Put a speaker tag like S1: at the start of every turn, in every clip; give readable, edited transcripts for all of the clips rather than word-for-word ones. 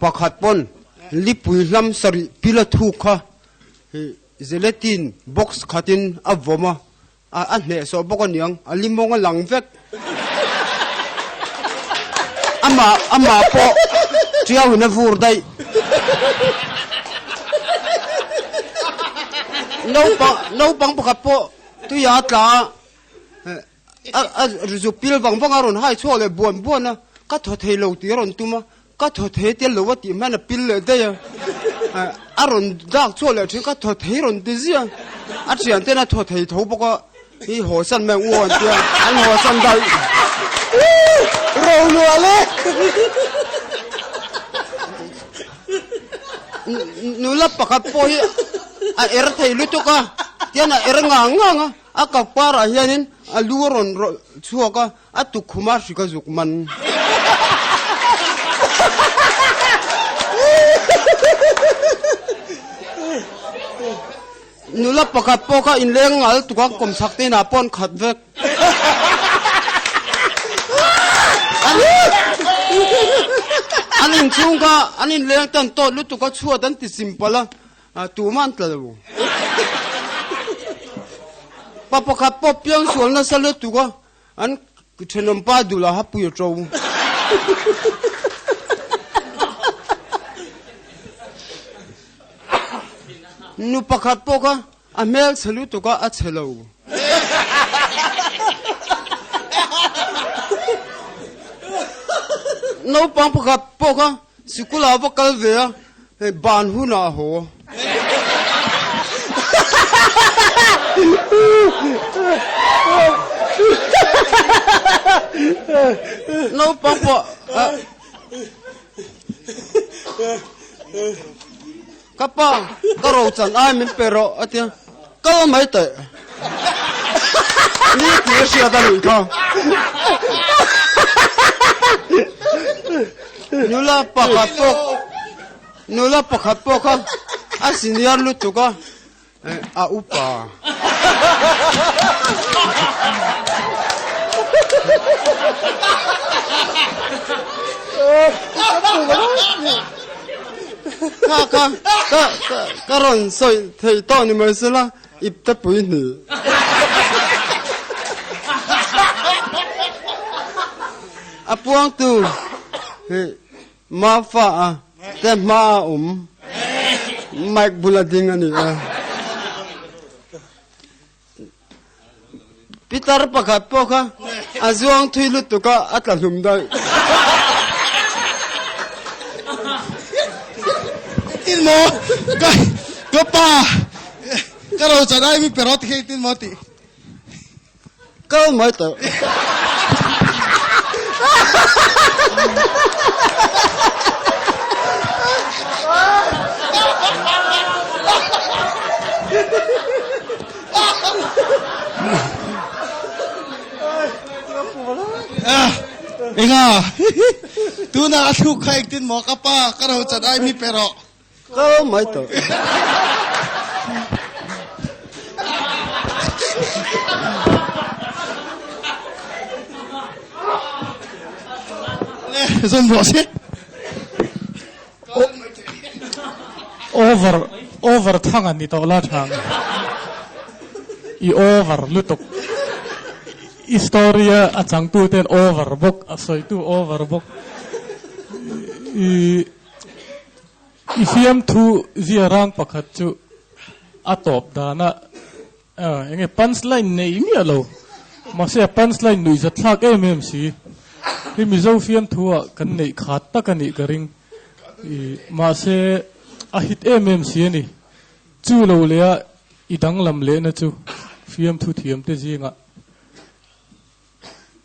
S1: ปะขัดปนลิปุยลำสริพิลทุกค่ะเจเลตินบ็อกซ์ขัดินอับวมาอันเนี่ยสอบกันยังลิมงหลังเวกอามาปอเจ้าหน้าฟูร์ได้น้องปังปะขัดปอตุยาตารูปิลบังบังอารอนให้ชัวเลยบวนนะก็ทอเทโลตีรอนตุมาก็ทอเทเตียลวัติมันปิลเลยได้อารอนดักชัวเลยถึงก็ทอเทรอนดิซิอาเจียนเต้นทอเททูปก็อีหัวสันแมงวันเดียอันหัวสันได้เราลัวเลยนูลับปะกับปอยเอร์ไทยลุตุกะเตียนเอร์งางอากับปาราเฮียนินลูรอนชัวก็ตุคุมาชิกาจุกมันนูลับปะกับปอกอินเลี้ยงอัลตุกกลมสักตีนาปอนขัดเวกอันนี้ชุงก็อันนี้เลี้ยงตันโตลุตุกชัวตันติสิมปละตูมันตะลูปะขับปอเปียงส่วนนั้นสลัดตัวก็อันเชนมป้าดูแลฮับปุยโจนูปะขับปอก็อเมลสลัดตัวก็อัดเชลาวนูปังปะขับปอก็สกุลาวกัลเวียบานหูน่าหัวน้องปังปะกับป้าก็รู้จันไอ้มินเปโรอะเตียก็ไม่เตะนี่คือเสียดายค่ะนูลาปะขัดปกอาสินียร์ลุตุกะอาอุปาก็ร้อนสวยเที่ยวตอนนี้มันสิละอิบตะปุยนี่อาพวงตูมาฟ้าแต่มาไม่บุลดิงันนี่พิตาร์ปะกับปะค่ะอาจวงทุยลุตุกะอัตลัลุมได้
S2: ตินโมก็ป้าก็เราจะได้มีเปรตให้ตินโมติ
S1: ก็ไม่ต่อ
S2: เองอ่ะตูน่าทุกข์ใครตินหมอกป้าก็เราจะได้มีเปรต
S1: ก็ไม่ต่อ
S2: สมบูรณ์สิ
S3: over ทั้งอันนี้ตัวละทางอีover ลุตุกHistoria acang tu ten overbook asoi tu overbook ifiam tu ziarang pakhat chu atop dana enge punchline nei mi alo mase punchline nui za thlak em si hi mizo fiam tu kan nei khat ta kan ni garing mase a hit em si ni chu lo le idang lam le na chu fiam tu thiam te jinga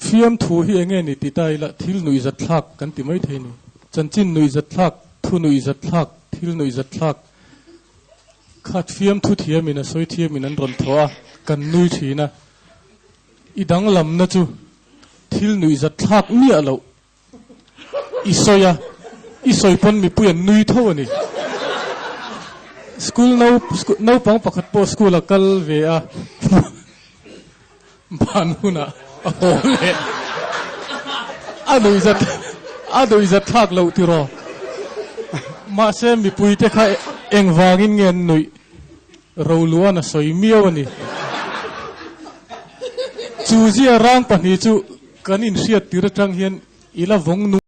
S3: fiam thu hi enge ni ti tai la thil nui zat thlak kan ti mai theini chanchin nui zat thlak thu nui zat thlak thil nui zat thlak khat fiam thu thiamina soi thiamin an ron thoa kan nui thina idang lam na chu thil nui zat thlak mi alo isoi pon mi puyan nui tho ani school no pang pakhat po school akal ve a banuna ole adu izat thak lo tiro มาเซมีปุยเทค่ะเอ็งวางินเงินหนุ่ยเราล้วนสวยเมียวนี่จูเจียร่างปนีจูกันอินเสียติระจังเฮียนอีละวงนุ